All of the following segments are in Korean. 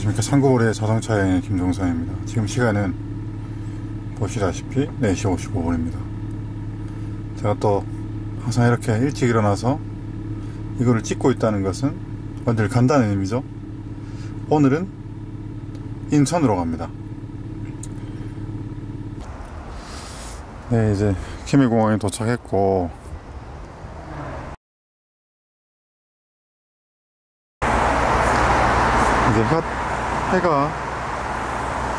안녕하십니까. 상구볼의 자동차의 김종선입니다. 지금 시간은 보시다시피 4시 55분입니다 제가 또 항상 이렇게 일찍 일어나서 이거를 찍고 있다는 것은 어딜 간다는 의미죠. 오늘은 인천으로 갑니다. 네, 이제 김해공항에 도착했고, 이제 해가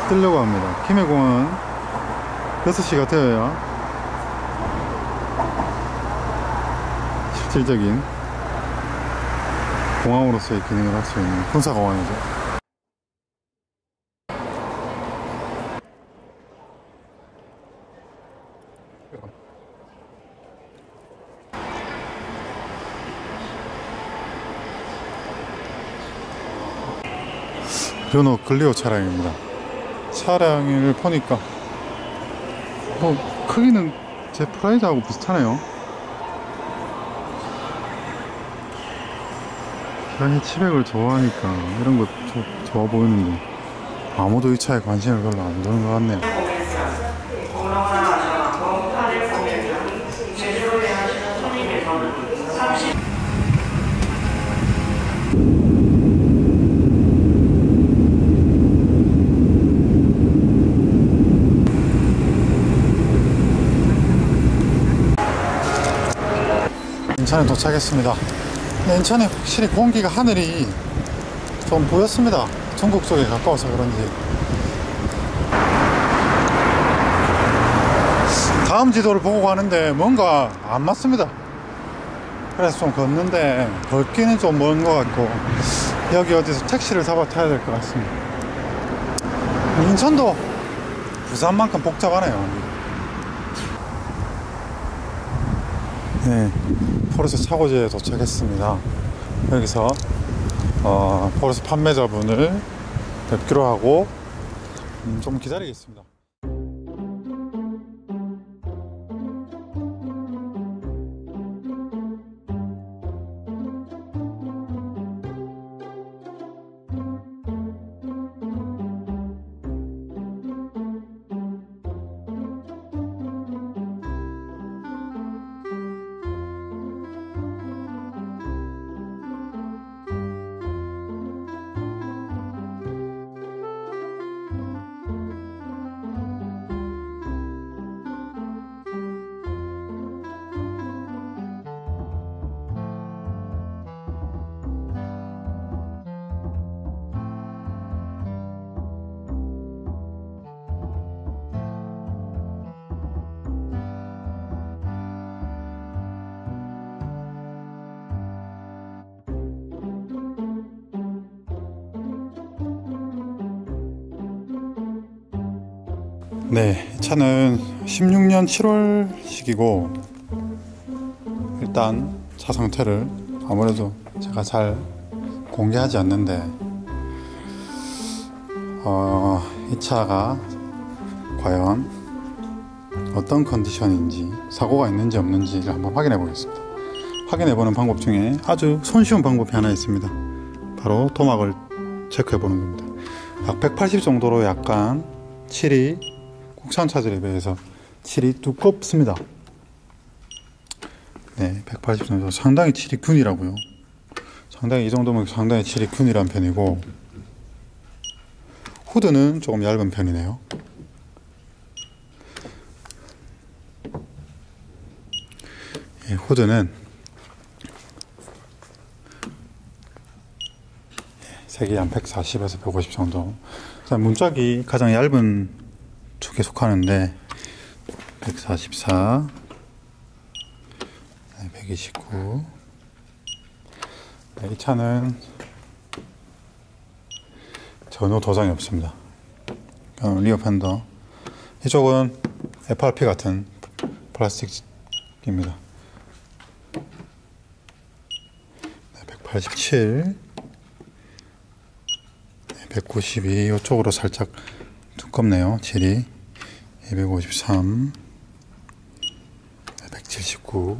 뜨려고 합니다. 김해공항은 6시가 되어야 실질적인 공항으로서의 기능을 할 수 있는 군사공항이죠. 르노 클리오 차량입니다. 차량을 보니까 크기는 제 프라이드하고 비슷하네요. 기아 해치백을 좋아하니까 이런 거 좋아 보이는데 아무도 이 차에 관심을 별로 안 두는 것 같네요. 인천에 도착했습니다. 인천에 확실히 공기가, 하늘이 좀 보였습니다. 전국 쪽에 가까워서 그런지. 다음 지도를 보고 가는데 뭔가 안 맞습니다. 그래서 좀 걷는데 걷기는 좀 먼 것 같고, 여기 어디서 택시를 잡아 타야 될 것 같습니다. 인천도 부산만큼 복잡하네요. 네, 포르쉐 차고지에 도착했습니다. 여기서 포르쉐 판매자분을 뵙기로 하고 좀 기다리겠습니다. 네, 이 차는 16년 7월식이고 일단 차 상태를 아무래도 제가 잘 공개하지 않는데 이 차가 과연 어떤 컨디션인지, 사고가 있는지 없는지를 한번 확인해 보겠습니다. 확인해 보는 방법 중에 아주 손쉬운 방법이 하나 있습니다. 바로 토막을 체크해 보는 겁니다. 약 180 정도로 약간 칠이 국산 차들에 비해서 칠이 두껍습니다. 네, 180 정도. 상당히 칠이 균이라고요. 상당히 이 정도면 상당히 칠이 균이란 편이고, 후드는 조금 얇은 편이네요. 예, 후드는 색이 한 140에서 150 정도. 문짝이 가장 얇은 축에 속하는데 144, 129. 이 차는 전후 도장이 없습니다. 리어 팬더, 이쪽은 FRP 같은 플라스틱입니다. 187, 192. 이쪽으로 살짝 두껍네요, 칠이. 253, 179,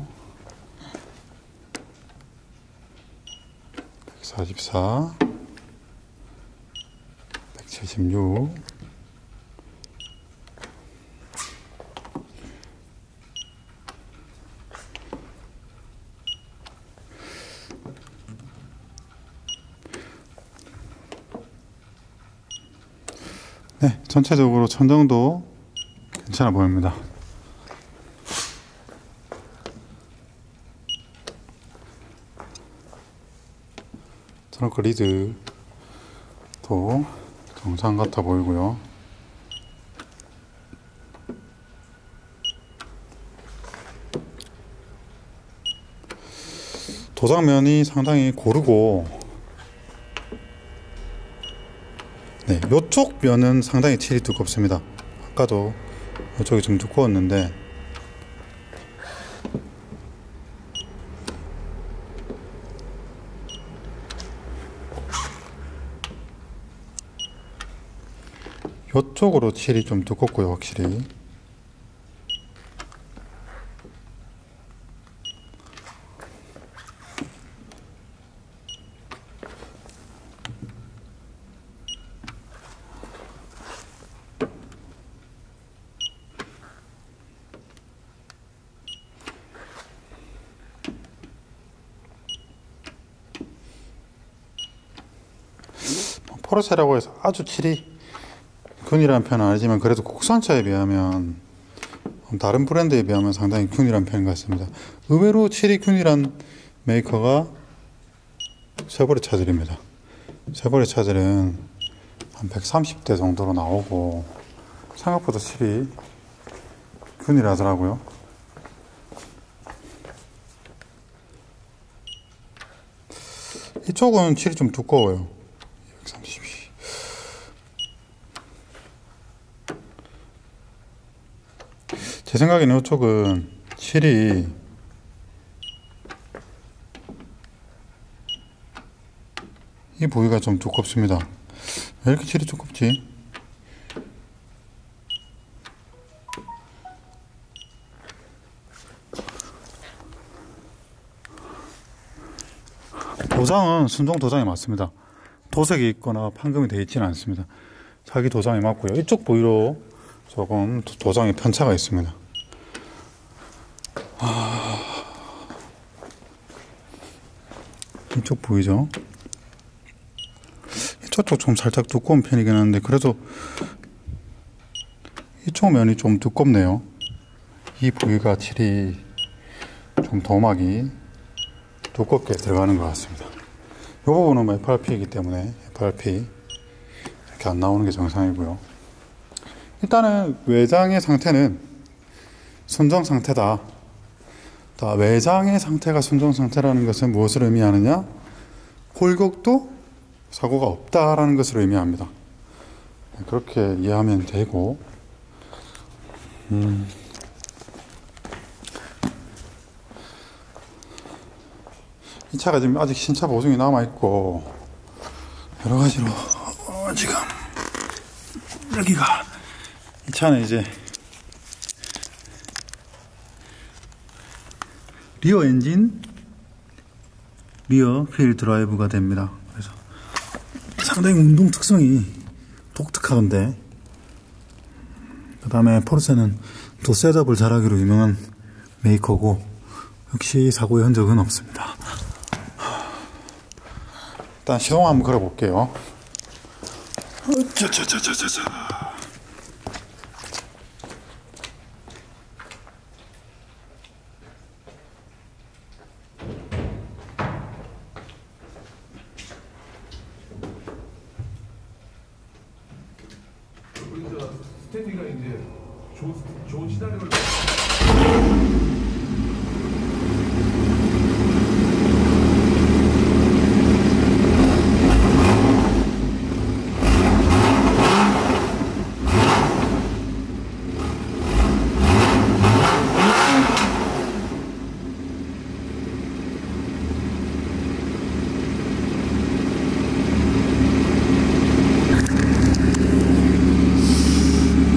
144, 76. 네, 전체적으로 천정도 괜찮아 보입니다. 트렁크 리드도 정상 같아 보이고요. 도장면이 상당히 고르고, 네, 요쪽 면은 상당히 칠이 두껍습니다. 아까도 이쪽이 좀 두꺼웠는데, 요쪽으로 칠이 좀 두껍고요, 확실히. 포르쉐라고 해서 아주 칠이 균일한 편은 아니지만, 그래도 국산차에 비하면, 다른 브랜드에 비하면 상당히 균일한 편인 것 같습니다. 의외로 칠이 균일한 메이커가 쉐보레 차들입니다. 쉐보레 차들은 한 130대 정도로 나오고, 생각보다 칠이 균일하더라고요. 이쪽은 칠이 좀 두꺼워요. 232. 제 생각에는 이쪽은 칠이 이 부위가 좀 두껍습니다. 왜 이렇게 칠이 두껍지? 도장은 순정 도장이 맞습니다. 도색이 있거나 판금이 되어 있지는 않습니다. 자기 도장이 맞고요. 이쪽 부위로 조금 도장에 편차가 있습니다. 이쪽 부위죠. 이쪽 좀 살짝 두꺼운 편이긴 한데, 그래도 이쪽 면이 좀 두껍네요. 이 부위가 칠이 좀 도막이 두껍게 들어가는 것 같습니다. 이 부분은 FRP이기 때문에 FRP 이렇게 안 나오는 게 정상이고요. 일단은 외장의 상태는 순정 상태다. 외장의 상태가 순정 상태라는 것은 무엇을 의미하느냐? 홀곡도 사고가 없다라는 것을 의미합니다. 그렇게 이해하면 되고, 이 차가 지금 아직 신차 보증이 남아있고, 여러 가지로 지금 여기가, 이 차는 이제 리어 엔진, 리어 휠 드라이브가 됩니다. 그래서 상당히 운동 특성이 독특하던데, 그 다음에 포르쉐는 또 셋업을 잘하기로 유명한 메이커고, 역시 사고의 흔적은 없습니다. 일단 시동 한번 걸어볼게요. 짜자자자자자. 스탠디가 이제 좋은 시나리오를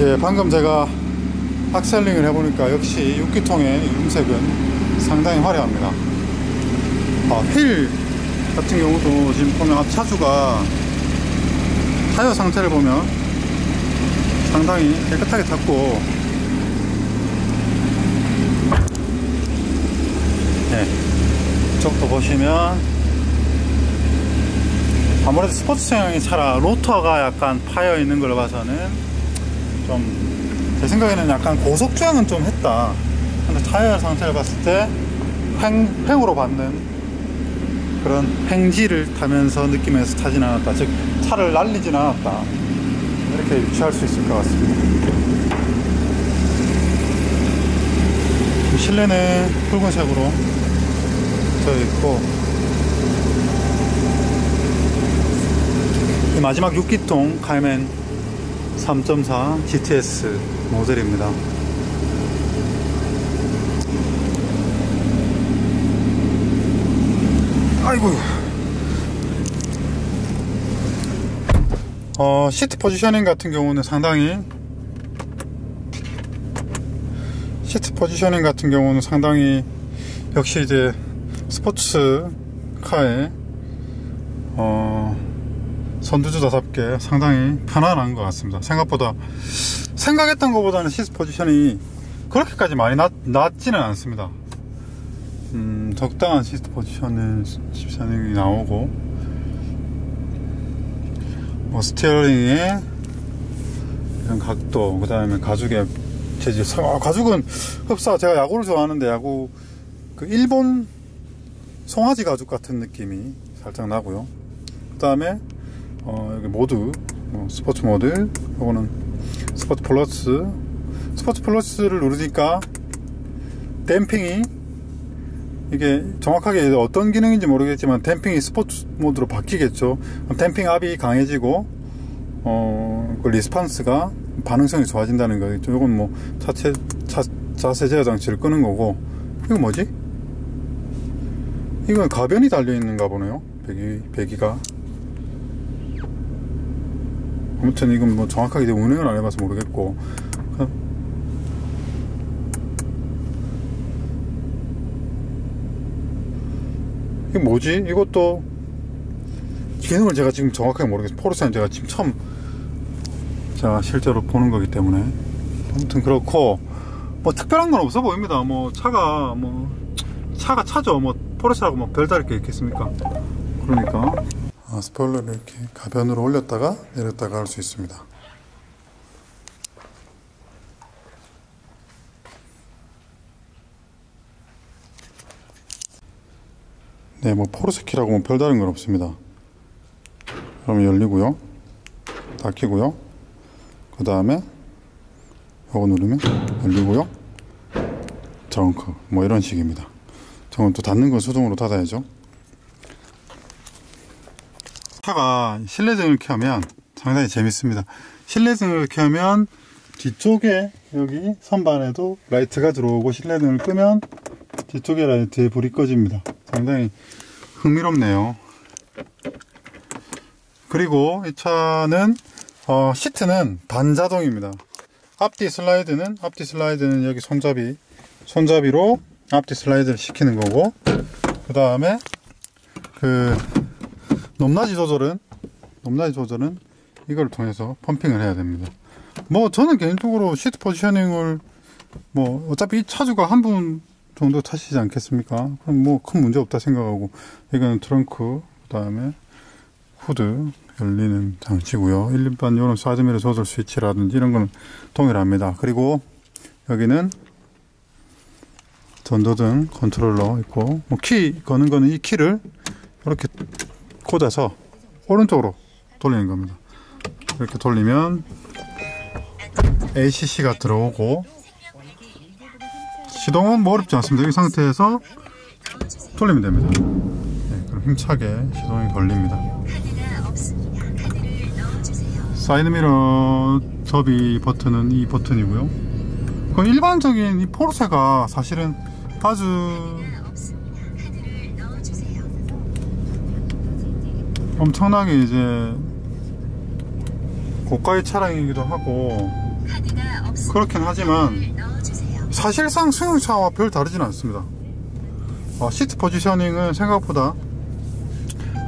예, 방금 제가 악셀링을 해보니까 역시 6기통의 음색은 상당히 화려합니다. 휠 같은 경우도 지금 보면 앞차주가 타이어 상태를 보면 상당히 깨끗하게 탔고, 네, 이쪽도 보시면 아무래도 스포츠성의 차라 로터가 약간 파여 있는 걸 봐서는 좀 제 생각에는 약간 고속주행은 좀 했다. 근데 타이어 상태를 봤을 때 횡으로 받는 그런 횡지를 타면서 느끼면서 타진 않았다. 즉 차를 날리진 않았다. 이렇게 유추할 수 있을 것 같습니다. 실내는 붉은색으로 되어 있고, 이 마지막 6기통 카이맨 3.4 GTS 모델입니다. 아이고. 시트 포지셔닝 같은 경우는 상당히 역시 이제 스포츠카의 선두주자답게 상당히 편안한 것 같습니다. 생각했던 것보다는 시트 포지션이 그렇게까지 많이 낮지는 않습니다. 적당한 시트 포지셔닝이 나오고, 뭐 스티어링의 이런 각도, 그 다음에 가죽의 재질. 가죽은 흡사, 제가 야구를 좋아하는데 야구 그 일본 송아지 가죽 같은 느낌이 살짝 나고요. 그 다음에 여기 모드, 스포츠 모드, 요거는 스포츠 플러스를 누르니까 댐핑이, 이게 정확하게 어떤 기능인지 모르겠지만 댐핑이 스포츠 모드로 바뀌겠죠. 댐핑 압이 강해지고 그 리스판스가, 반응성이 좋아진다는 거겠죠. 이건 뭐 자세 제어 장치를 끄는 거고, 이거 뭐지? 이건 가변이 달려 있는가 보네요. 배기가. 아무튼 이건 뭐 정확하게 운행을 안 해봐서 모르겠고, 이게 뭐지? 이것도 기능을 제가 지금 정확하게 모르겠어요. 포르쉐는 제가 지금 처음 제가 실제로 보는 거기 때문에. 아무튼 그렇고, 뭐 특별한 건 없어 보입니다. 뭐 차가 차죠. 뭐 포르쉐라고 뭐 별다를 게 있겠습니까? 그러니까 스포일러를 이렇게 가변으로 올렸다가 내렸다가 할 수 있습니다. 네, 뭐 포르쉐 키라고 뭐 별다른 건 없습니다. 그러면 열리고요, 닫히고요, 그 다음에 요거 누르면 열리고요, 트렁크, 뭐 이런 식입니다. 저건 또 닫는 건 수동으로 닫아야죠. 차가 실내등을 켜면 상당히 재밌습니다. 실내등을 켜면 뒤쪽에 여기 선반에도 라이트가 들어오고, 실내등을 끄면 뒤쪽에 라이트에 불이 꺼집니다. 상당히 흥미롭네요. 그리고 이 차는 시트는 반자동입니다. 앞뒤 슬라이드는 여기 손잡이로 앞뒤 슬라이드를 시키는 거고, 그 다음에 그 높낮이 조절은 이걸 통해서 펌핑을 해야 됩니다. 뭐 저는 개인적으로 시트 포지셔닝을 뭐 어차피 이 차주가 한 분 정도 타시지 않겠습니까? 그럼 뭐 큰 문제 없다 생각하고, 이거는 트렁크, 그 다음에 후드 열리는 장치고요. 일반 요런 사이드미러 조절 스위치라든지 이런 거는 동일합니다. 그리고 여기는 전도등 컨트롤러 있고, 뭐 키 거는 거는 이 키를 이렇게 꽂아서 오른쪽으로 돌리는 겁니다. 이렇게 돌리면 ACC가 들어오고, 시동은 뭐 어렵지 않습니다. 이 상태에서 돌리면 됩니다. 네, 그럼 힘차게 시동이 걸립니다. 사이드미러 접이 버튼은 이 버튼이고요. 그 일반적인 이 포르쉐가 사실은 아주 엄청나게 이제 고가의 차량이기도 하고 그렇긴 하지만 사실상 승용차와 별 다르진 않습니다. 시트 포지셔닝은 생각보다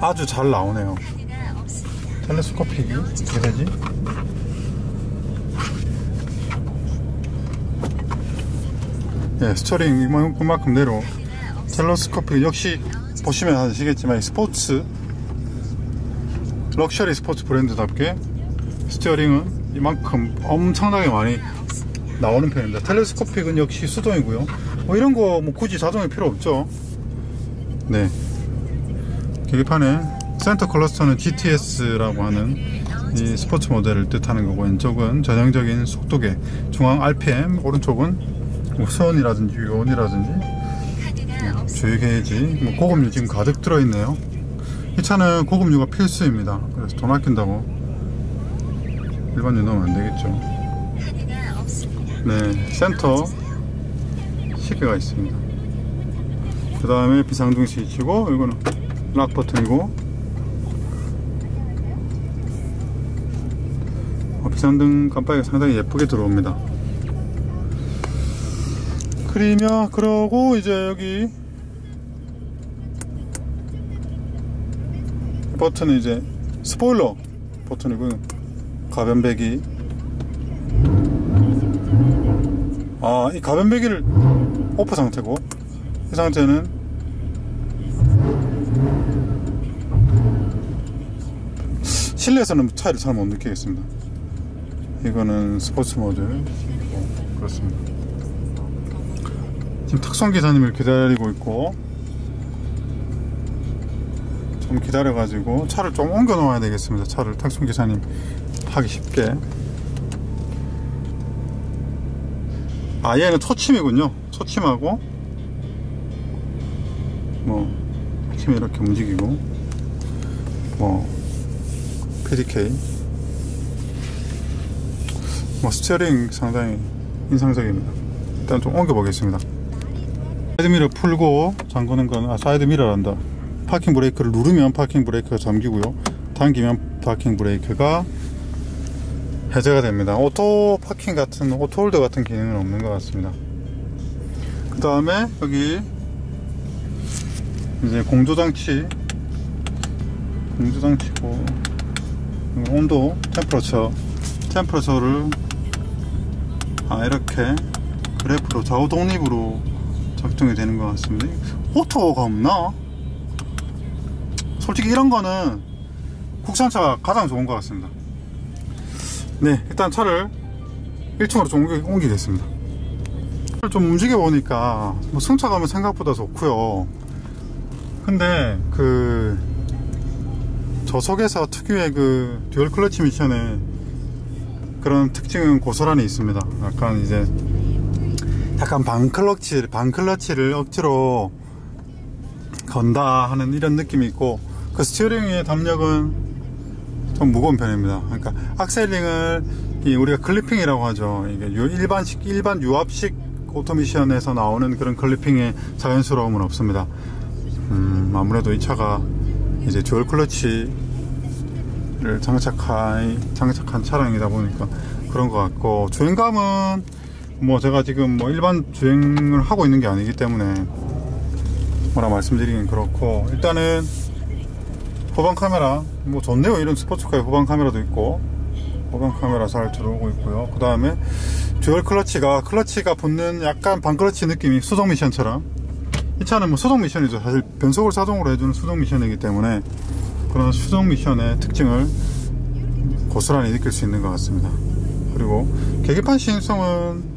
아주 잘 나오네요. 텔레스코픽이 어떻게 되지? 예, 스티어링 이만큼 내로 텔레스코픽 역시 보시면 아시겠지만 스포츠 럭셔리 스포츠 브랜드답게 스티어링은 이만큼 엄청나게 많이 나오는 편입니다. 텔레스코픽은 역시 수동이고요. 뭐 이런 거 뭐 굳이 자동이 필요 없죠. 네. 계기판에 센터 클러스터는 GTS라고 하는 이 스포츠 모델을 뜻하는 거고, 왼쪽은 전형적인 속도계, 중앙 RPM, 오른쪽은 뭐 수온이라든지 유온이라든지 주유 게이지, 뭐 고급류 지금 가득 들어있네요. 이 차는 고급류가 필수입니다. 그래서 돈 아낀다고 일반류 넣으면 안 되겠죠. 네, 센터 시계가 있습니다. 그 다음에 비상등 스위치고, 이거는 락 버튼이고, 비상등 깜빡이가 상당히 예쁘게 들어옵니다. 그러고 이제 여기 버튼은 이제 스포일러 버튼이고요. 가변배기. 이 가변배기를 오프 상태고, 이 상태는 실내에서는 차이를 잘 못 느끼겠습니다. 이거는 스포츠 모드. 그렇습니다. 지금 탁송 기사님을 기다리고 있고, 좀 기다려가지고 차를 좀 옮겨 놓아야 되겠습니다. 차를 탁송 기사님 하기 쉽게. 얘는 초침이군요. 초침하고 뭐 초침이 이렇게 움직이고, 뭐 PDK, 뭐 스티어링 상당히 인상적입니다. 일단 좀 옮겨 보겠습니다. 사이드미러 풀고 잠그는 건 사이드미러란다. 파킹 브레이크를 누르면 파킹 브레이크가 잠기고요, 당기면 파킹 브레이크가 해제가 됩니다. 오토 파킹 같은, 오토 홀더 같은 기능은 없는 것 같습니다. 그 다음에 여기 이제 공조장치고, 온도 템퍼러처를 이렇게 그래프로 좌우 독립으로 작동이 되는 것 같습니다. 오토가 없나? 솔직히 이런 거는 국산차가 가장 좋은 것 같습니다. 네, 일단 차를 1층으로 좀 옮기겠습니다. 좀 움직여 보니까 뭐 승차감은 생각보다 좋고요. 근데 저속에서 특유의 듀얼 클러치 미션의 그런 특징은 고스란히 있습니다. 약간 반클러치를 억지로 건다 하는 이런 느낌이 있고, 그 스티어링의 담력은 좀 무거운 편입니다. 그러니까 악셀링을 우리가 클리핑이라고 하죠. 이게 일반 유압식 오토미션에서 나오는 그런 클리핑의 자연스러움은 없습니다. 아무래도 이 차가 이제 듀얼 클러치를 장착한 차량이다 보니까 그런 것 같고, 주행감은 뭐 제가 지금 뭐 일반 주행을 하고 있는 게 아니기 때문에 뭐라 말씀드리긴 그렇고, 일단은 후방 카메라 뭐 좋네요. 이런 스포츠카에 후방 카메라도 있고, 후방 카메라 잘 들어오고 있고요. 그 다음에 듀얼 클러치가 붙는 약간 반클러치 느낌이 수동 미션처럼, 이 차는 뭐 수동 미션이죠. 사실 변속을 자동으로 해주는 수동 미션이기 때문에 그런 수동 미션의 특징을 고스란히 느낄 수 있는 것 같습니다. 그리고 계기판 시인성은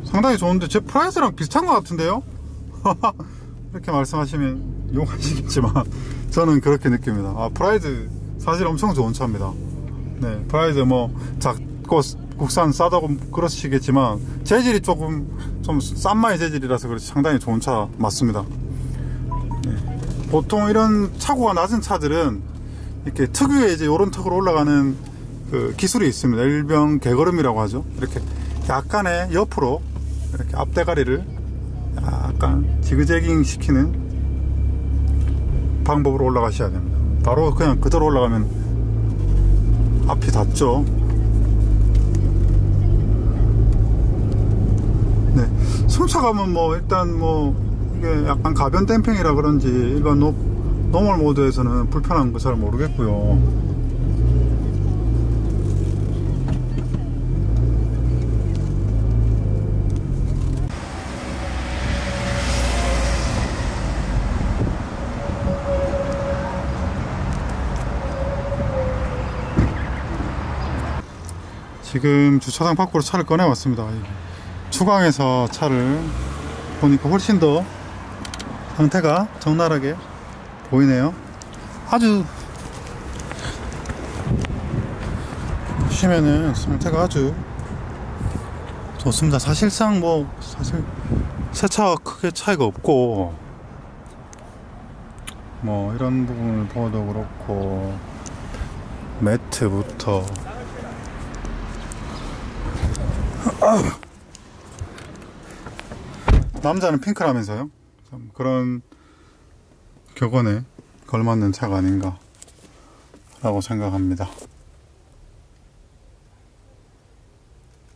상당히 좋은데 제 프라이즈랑 비슷한 것 같은데요? 이렇게 말씀하시면 욕하시겠지만 저는 그렇게 느낍니다. 프라이즈 사실 엄청 좋은 차입니다. 네, 프라이즈 뭐 작고 국산 싸다고 그러시겠지만 재질이 조금 좀 싼마이 재질이라서 그렇지 상당히 좋은 차 맞습니다. 네. 보통 이런 차고가 낮은 차들은 이렇게 특유의 이제 요런 턱으로 올라가는 기술이 있습니다. 일명 개걸음이라고 하죠. 이렇게 약간의 옆으로 이렇게 앞대가리를 약간 지그재깅 시키는 방법으로 올라가셔야 됩니다. 바로 그냥 그대로 올라가면 앞이 닿죠. 네, 승차감은 뭐 일단 뭐 이게 약간 가변 댐핑이라 그런지 일반 노멀 모드에서는 불편한 거 잘 모르겠고요. 지금 주차장 밖으로 차를 꺼내 왔습니다. 추강해서 차를 보니까 훨씬 더 상태가 적나라하게 보이네요. 아주 보시면은 상태가 아주 좋습니다. 사실상 사실 새 차와 크게 차이가 없고, 이런 부분을 보도 그렇고, 매트부터 남자는 핑크라면서요? 참 그런 격언에 걸맞는 차가 아닌가 라고 생각합니다.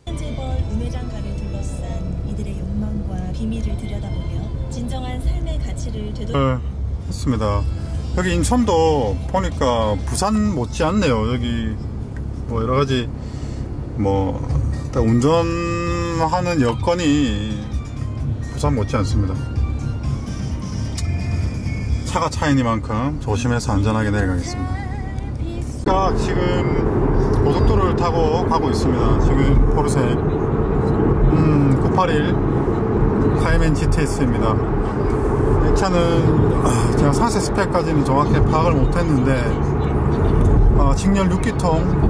재벌 우매장가를 둘러싼 이들의 욕망과 비밀을 들여다보며 진정한 삶의 가치를 했습니다. 여기 인천도 보니까 부산 못지않네요. 여기 여러가지 운전하는 여건이 부산 못지않습니다. 차가 차이니만큼 조심해서 안전하게 내려가겠습니다. 제가 지금 고속도로를 타고 가고 있습니다. 지금 포르쉐 981 카이멘 GTS입니다. 이 차는 제가 상세 스펙까지는 정확히 파악을 못했는데 직렬 6기통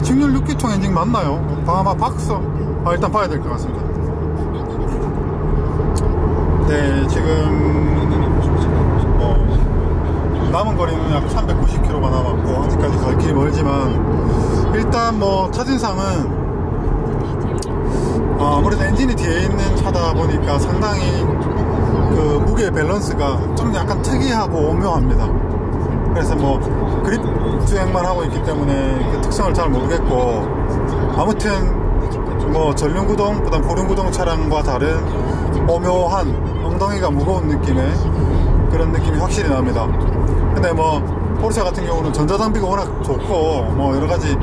직렬 6기통 엔진 맞나요? 아마 일단 봐야 될 것 같습니다. 네, 지금 남은 거리는 약 390km가 남았고 아직까지 갈 길이 멀지만, 일단 첫인상은 아무래도 엔진이 뒤에 있는 차다 보니까 상당히 그 무게 밸런스가 좀 약간 특이하고 오묘합니다. 그래서 그립 주행만 하고 있기 때문에 그 특성을 잘 모르겠고, 아무튼 전륜구동 그다음 보륜구동 차량과 다른 오묘한 엉덩이가 무거운 느낌의 그런 느낌이 확실히 납니다. 근데 포르쉐 같은 경우는 전자장비가 워낙 좋고 여러가지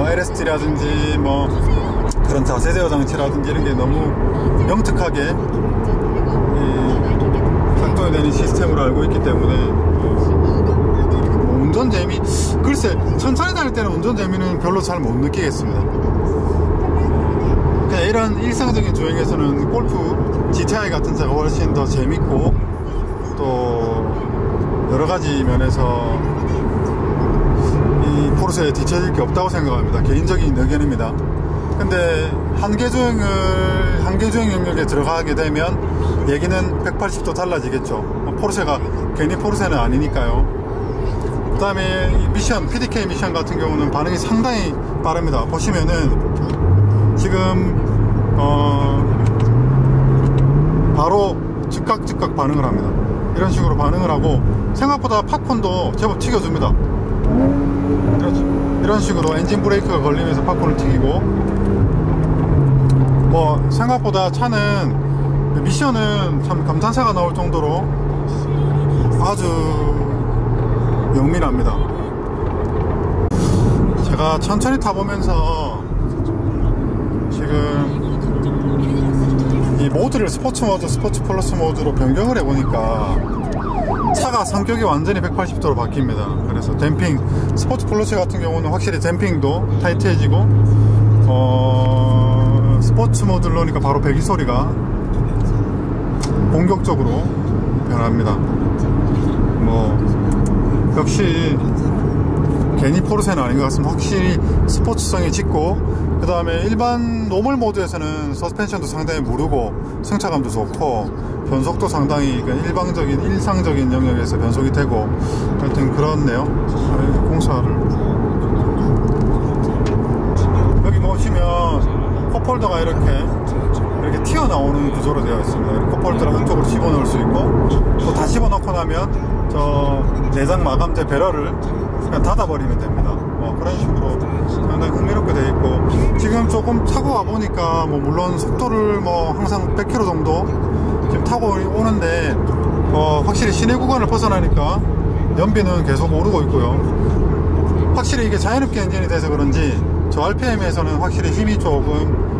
LSD라든지 그런 자세 제어 장치라든지 이런 게 너무 영특하게 작동이 되는 시스템으로 알고 있기 때문에 운전 재미, 글쎄 천천히 다닐 때는 운전 재미는 별로 잘 못 느끼겠습니다. 그냥 이런 일상적인 주행에서는 골프 GTI 같은 차가 훨씬 더 재밌고 또 여러가지 면에서 이 포르쉐에 뒤처질 게 없다고 생각합니다. 개인적인 의견입니다. 근데 한계 주행 영역에 들어가게 되면 얘기는 180도 달라지겠죠. 포르쉐가 괜히 포르쉐는 아니니까요. 그 다음에 미션, PDK 미션 같은 경우는 반응이 상당히 빠릅니다. 보시면은 지금 바로 즉각 반응을 합니다. 이런 식으로 반응을 하고, 생각보다 팝콘도 제법 튀겨줍니다. 이런 식으로 엔진 브레이크가 걸리면서 팝콘을 튀기고, 생각보다 차는, 미션은 참 감탄사가 나올 정도로 아주 영민합니다. 제가 천천히 타보면서 지금 이 모드를 스포츠 모드, 스포츠 플러스 모드로 변경을 해보니까 차가 성격이 완전히 180도로 바뀝니다. 그래서 댐핑, 스포츠 플러스 같은 경우는 확실히 댐핑도 타이트해지고, 스포츠 모드를 넣으니까 바로 배기 소리가 공격적으로 변합니다. 역시 괜히 포르쉐는 아닌 것 같습니다. 확실히 스포츠성이 짙고, 그 다음에 일반 노멀 모드에서는 서스펜션도 상당히 무르고 승차감도 좋고 변속도 상당히 일상적인 영역에서 변속이 되고, 하여튼 그렇네요. 공사를 여기 보시면 컵홀더가 이렇게 튀어나오는 구조로 되어 있습니다. 컵홀더를 한쪽으로 집어넣을 수 있고, 또 다 집어넣고 나면 저 내장 마감재 배럴을 그냥 닫아버리면 됩니다. 그런 식으로 상당히 흥미롭게 되어 있고, 지금 조금 타고 와보니까 물론 속도를 항상 100km 정도 지금 타고 오는데 확실히 시내 구간을 벗어나니까 연비는 계속 오르고 있고요. 확실히 이게 자연흡기 엔진이 돼서 그런지 저 RPM에서는 확실히 힘이 조금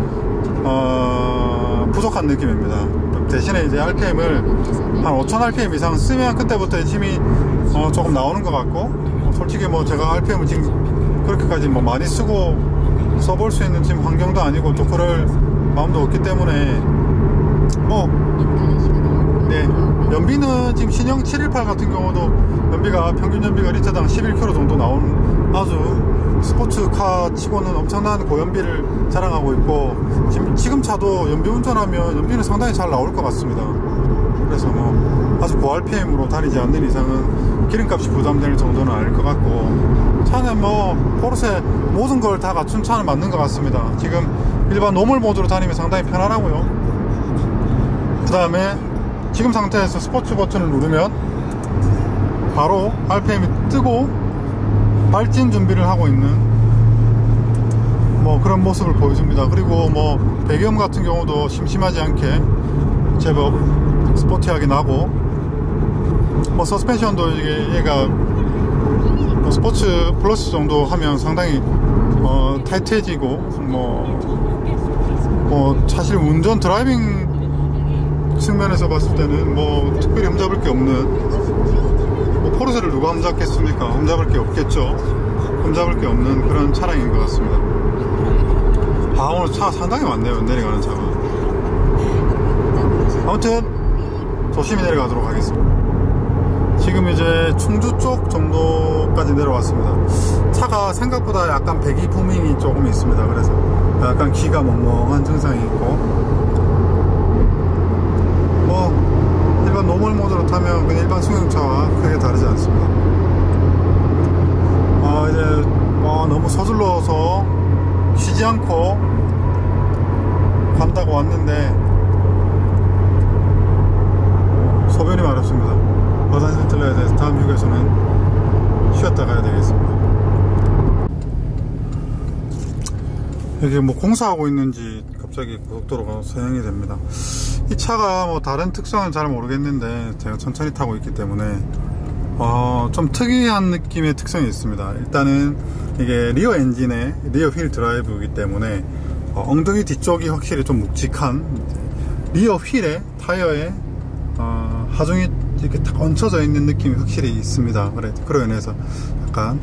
부족한 느낌입니다. 대신에 이제 RPM을 한 5000 RPM 이상 쓰면 그때부터 힘이 조금 나오는 것 같고, 솔직히 제가 RPM을 지금 그렇게까지 많이 쓰고 써볼 수 있는 지금 환경도 아니고 또 그럴 마음도 없기 때문에 뭐 네, 연비는 지금 신형 718 같은 경우도 연비가 평균 연비가 리터당 11km 정도 나오는 아주 스포츠카 치고는 엄청난 고연비를 자랑하고 있고 지금 차도 연비 운전하면 연비는 상당히 잘 나올 것 같습니다. 그래서 뭐 아주 고RPM으로 다니지 않는 이상은 기름값이 부담될 정도는 아닐 것 같고 차는 뭐 포르쉐 모든 걸 다 갖춘 차는 맞는 것 같습니다. 지금 일반 노멀 모드로 다니면 상당히 편안하고요. 그 다음에 지금 상태에서 스포츠 버튼을 누르면 바로 RPM이 뜨고 발진 준비를 하고 있는 뭐 그런 모습을 보여줍니다. 그리고 뭐 배기음 같은 경우도 심심하지 않게 제법 스포티하게 나고 뭐 서스펜션도 얘가 뭐 스포츠 플러스 정도 하면 상당히 타이트해지고 뭐 사실 운전 드라이빙 측면에서 봤을 때는 뭐 특별히 흠잡을 게 없는 뭐 포르쉐를 누가 흠잡겠습니까? 흠잡을 게 없겠죠. 흠잡을 게 없는 그런 차량인 것 같습니다. 아 오늘 차 상당히 많네요. 내려가는 차가. 아무튼 조심히 내려가도록 하겠습니다. 지금 이제 충주 쪽 정도까지 내려왔습니다. 차가 생각보다 약간 배기 부밍이 조금 있습니다. 그래서 약간 귀가 멍멍한 증상이 있고 뭐 일반 노멀 모드로 타면 그냥 일반 승용차와 크게 다르지 않습니다. 이제 너무 서둘러서 쉬지 않고 간다고 왔는데 소변이 마렵습니다. 화장실 들러야 돼서 다음 휴게소는 쉬었다 가야 되겠습니다. 여기 뭐 공사하고 있는지 갑자기 고속도로가 서행이 됩니다. 이 차가 뭐 다른 특성은 잘 모르겠는데 제가 천천히 타고 있기 때문에 좀 특이한 느낌의 특성이 있습니다. 일단은 이게 리어 엔진의 리어 휠 드라이브이기 때문에 엉덩이 뒤쪽이 확실히 좀 묵직한 리어 휠에 타이어에 하중이 이렇게 딱 얹혀져 있는 느낌이 확실히 있습니다. 그로 인해서 약간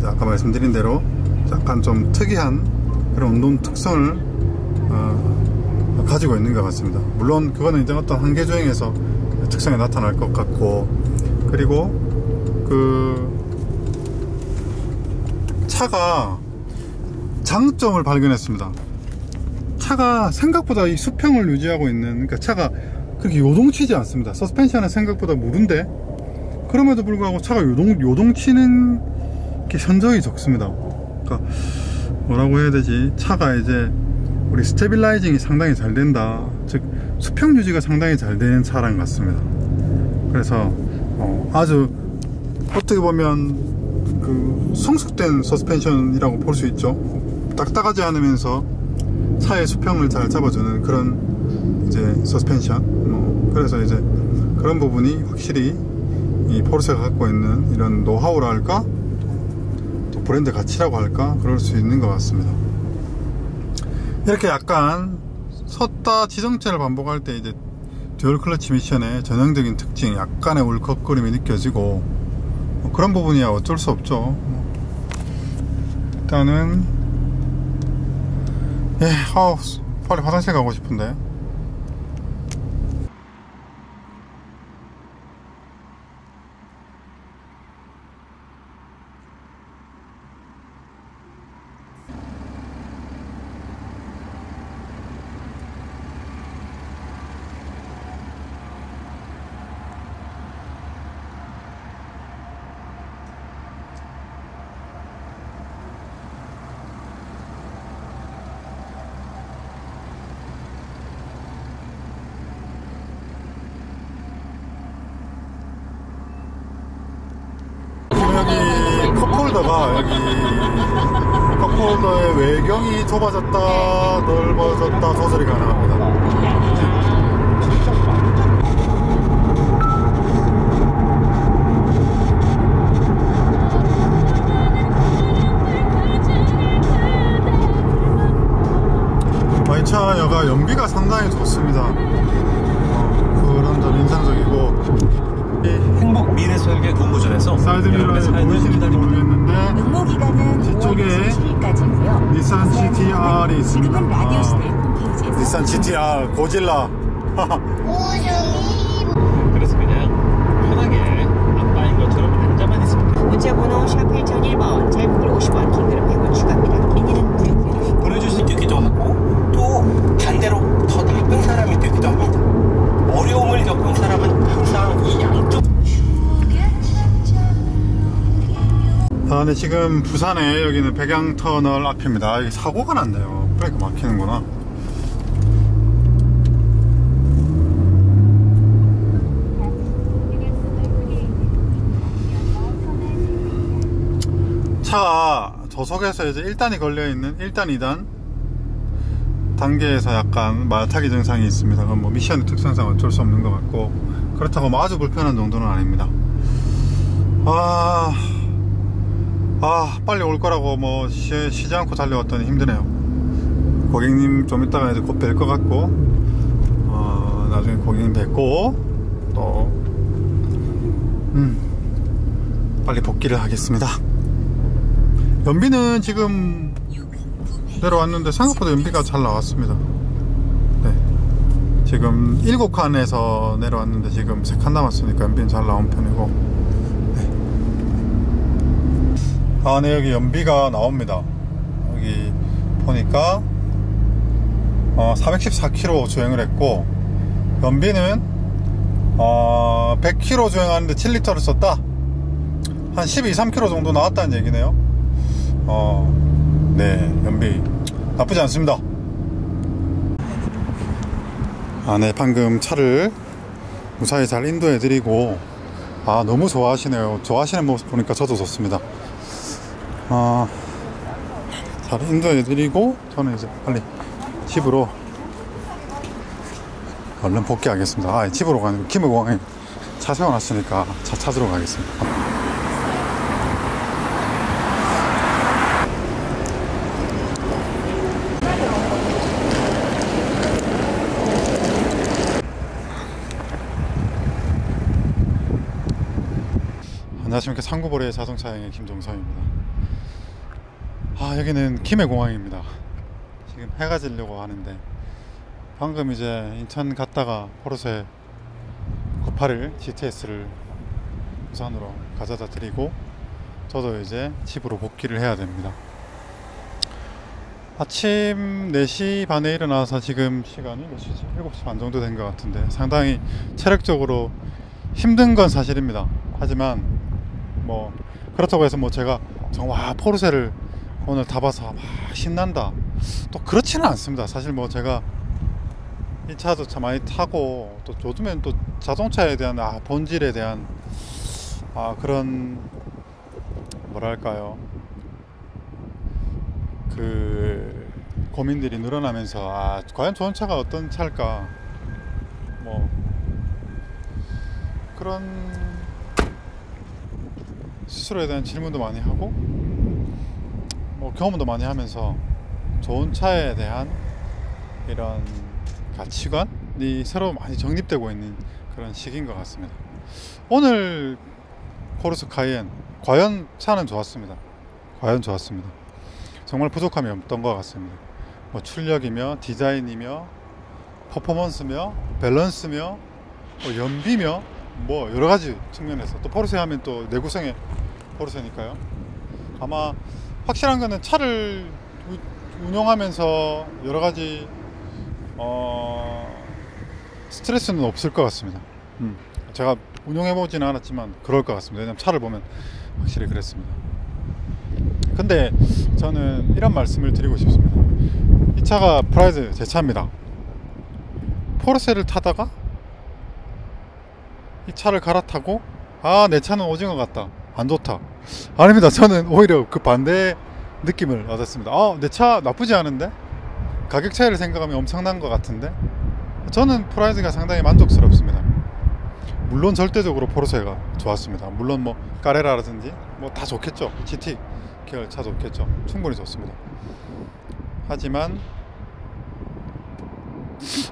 아까 말씀드린 대로 약간 좀 특이한 그런 운동 특성을 가지고 있는 것 같습니다. 물론 그거는 이제 어떤 한계 주행에서 특성이 나타날 것 같고 그리고 그 차가 장점을 발견했습니다. 차가 생각보다 이 수평을 유지하고 있는 그러니까 차가 그렇게 요동치지 않습니다. 서스펜션은 생각보다 무른데 그럼에도 불구하고 차가 요동치는 게 현저히 적습니다. 그러니까 뭐라고 해야 되지? 차가 이제 우리 스테빌라이징이 상당히 잘 된다. 즉 수평 유지가 상당히 잘 되는 차량 같습니다. 그래서 아주 어떻게 보면 그 성숙된 서스펜션이라고 볼 수 있죠. 딱딱하지 않으면서 차의 수평을 잘 잡아주는 그런 이제 서스펜션. 그래서 이제 그런 부분이 확실히 이 포르쉐가 갖고 있는 이런 노하우라 할까, 또 브랜드 가치라고 할까, 그럴 수 있는 것 같습니다. 이렇게 약간 섰다 지정체를 반복할 때 이제 듀얼 클러치 미션의 전형적인 특징, 약간의 울컥거림이 느껴지고 그런 부분이야 어쩔 수 없죠. 일단은 빨리 화장실 가고 싶은데. 여기 컵홀더가 여기 컵홀더의 외경이 좁아졌다 넓어졌다 조절이 가능합니다. 이 차가 연비가 상당히 좋습니다. 그런 점 인상적이고 행복 미래 설계 본부전에서 사이드미러에 보이시는지 모르겠는데 응모 기간은 뒤쪽에 5월 27일까지고요. 닛산 GTR이 있습니다. 지금은 라디오 시대 홈페이지에서 닛산 GTR 고질라. 그래서 그냥 편하게 아빠인 것처럼 앉아만 있으면 문자번호 샵 8001번, 짧은 글 50원, 긴 글은 100원 추가합니다. 미니는 무료입니다. 보내줄 수 있기도 하고 또 반대로 더 나쁜 사람이 되기도 합니다. 어려움을 겪은 사람은 항상 이 양쪽 네, 지금 부산에 여기는 백양터널 앞입니다. 여기 사고가 났네요. 브레이크 막히는구나. 차가 저속에서 이제 1단이 걸려있는 1단, 2단 단계에서 약간 말타기 증상이 있습니다. 그건 뭐 미션의 특성상 어쩔 수 없는 것 같고, 그렇다고 뭐 아주 불편한 정도는 아닙니다. 빨리 올 거라고 뭐 쉬지 않고 달려왔더니 힘드네요. 고객님 좀 이따가 이제 곧 뵐 것 같고, 나중에 고객님 뵙고 또 빨리 복귀를 하겠습니다. 연비는 지금 내려왔는데 생각보다 연비가 잘 나왔습니다. 네, 지금 7칸에서 내려왔는데 지금 3칸 남았으니까 연비는 잘 나온 편이고. 네, 여기 연비가 나옵니다. 여기 보니까 414km 주행을 했고, 연비는 100km 주행하는데 7리터를 썼다. 한 12, 3km 정도 나왔다는 얘기네요. 네, 연비 나쁘지 않습니다. 네, 방금 차를 무사히 잘 인도해드리고, 너무 좋아하시네요. 좋아하시는 모습 보니까 저도 좋습니다. 잘 인도해드리고 저는 이제 빨리 집으로 얼른 복귀하겠습니다. 집으로 가는 거, 김해공항에 차 세워놨으니까 차 찾으러 가겠습니다. 안녕하십니까. 상구보레 자동차행의 김종서입니다. 여기는 김해공항입니다. 지금 해가 지려고 하는데, 방금 이제 인천 갔다가 포르쉐 981 GTS를 부산으로 가져다 드리고 저도 이제 집으로 복귀를 해야 됩니다. 아침 4시 반에 일어나서 지금 시간이 몇 시지? 7시 반 정도 된 것 같은데, 상당히 체력적으로 힘든 건 사실입니다. 하지만 뭐 그렇다고 해서 뭐 제가 정말 포르쉐를 오늘 타봐서 신난다, 또 그렇지는 않습니다. 사실 뭐 제가 이 차도 참 많이 타고, 또 요즘엔 또 자동차에 대한 본질에 대한 그런 뭐랄까요, 그 고민들이 늘어나면서 과연 좋은 차가 어떤 차일까, 뭐 그런 스스로에 대한 질문도 많이 하고, 뭐 경험도 많이 하면서 좋은 차에 대한 이런 가치관이 새로 많이 정립되고 있는 그런 시기인 것 같습니다. 오늘 포르쉐 카이엔 과연 차는 좋았습니다. 과연 좋았습니다. 정말 부족함이 없던 것 같습니다. 뭐 출력이며 디자인이며 퍼포먼스며 밸런스며 연비며 뭐 여러가지 측면에서, 또 포르쉐 하면 또 내구성의 포르쉐니까요. 아마 확실한 거는 차를 운영하면서 여러가지 스트레스는 없을 것 같습니다. 제가 운영해보지는 않았지만 그럴 것 같습니다. 왜냐면 차를 보면 확실히 그랬습니다. 근데 저는 이런 말씀을 드리고 싶습니다. 이 차가 프라이드 제 차입니다. 포르쉐를 타다가 이 차를 갈아타고 내 차는 오징어 같다, 안 좋다, 아닙니다. 저는 오히려 그 반대의 느낌을 얻었습니다. 내 차 나쁘지 않은데, 가격 차이를 생각하면 엄청난 것 같은데, 저는 프라이드가 상당히 만족스럽습니다. 물론 절대적으로 포르쉐가 좋았습니다. 물론 뭐 까레라라든지 뭐 다 좋겠죠. GT 계열 차 좋겠죠. 충분히 좋습니다. 하지만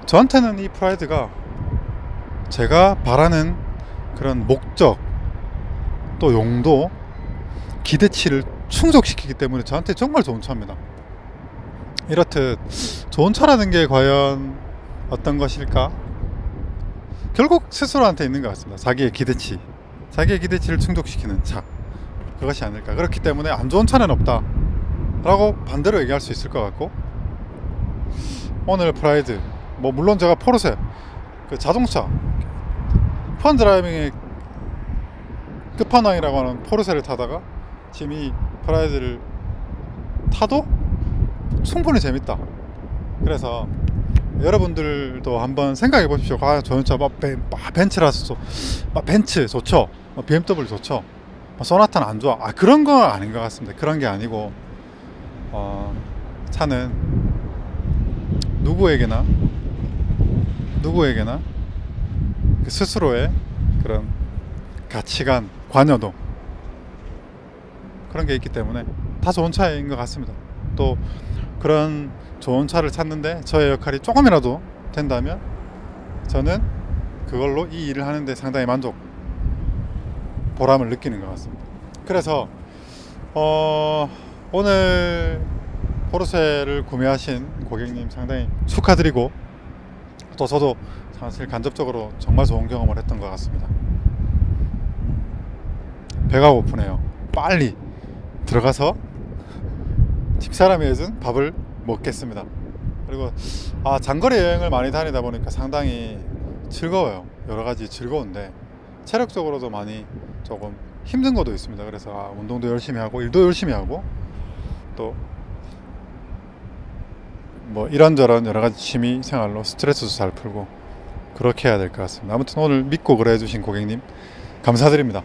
저한테는 이 프라이드가 제가 바라는 그런 목적 또 용도 기대치를 충족시키기 때문에 저한테 정말 좋은 차입니다. 이렇듯 좋은 차라는 게 과연 어떤 것일까? 결국 스스로한테 있는 것 같습니다. 자기의 기대치를 충족시키는 차, 그것이 아닐까. 그렇기 때문에 안 좋은 차는 없다 라고 반대로 얘기할 수 있을 것 같고, 오늘 프라이드, 뭐 물론 제가 포르쉐 그 자동차 펀 드라이빙의 끝판왕이라고 하는 포르쉐를 타다가 지금 이 프라이드를 타도 충분히 재밌다. 그래서 여러분들도 한번 생각해 보십시오. 좋은 차, 벤츠라서 벤츠 좋죠, BMW 좋죠, 소나타는 안 좋아. 그런 건 아닌 것 같습니다. 그런 게 아니고 차는 누구에게나 그 스스로의 그런 가치관, 관여도 그런 게 있기 때문에 다 좋은 차인 것 같습니다. 또 그런 좋은 차를 찾는데 저의 역할이 조금이라도 된다면 저는 그걸로 이 일을 하는데 상당히 보람을 느끼는 것 같습니다. 그래서 오늘 포르쉐를 구매하신 고객님 상당히 축하드리고, 또 저도 사실 간접적으로 정말 좋은 경험을 했던 것 같습니다. 배가 고프네요. 빨리 들어가서 집사람이 해준 밥을 먹겠습니다. 그리고 장거리 여행을 많이 다니다 보니까 상당히 즐거워요. 여러가지 즐거운데 체력적으로도 많이 조금 힘든 것도 있습니다. 그래서 운동도 열심히 하고 일도 열심히 하고 또 뭐 이런저런 여러가지 취미 생활로 스트레스도 잘 풀고 그렇게 해야 될 것 같습니다. 아무튼 오늘 믿고 그래 주신 고객님 감사드립니다.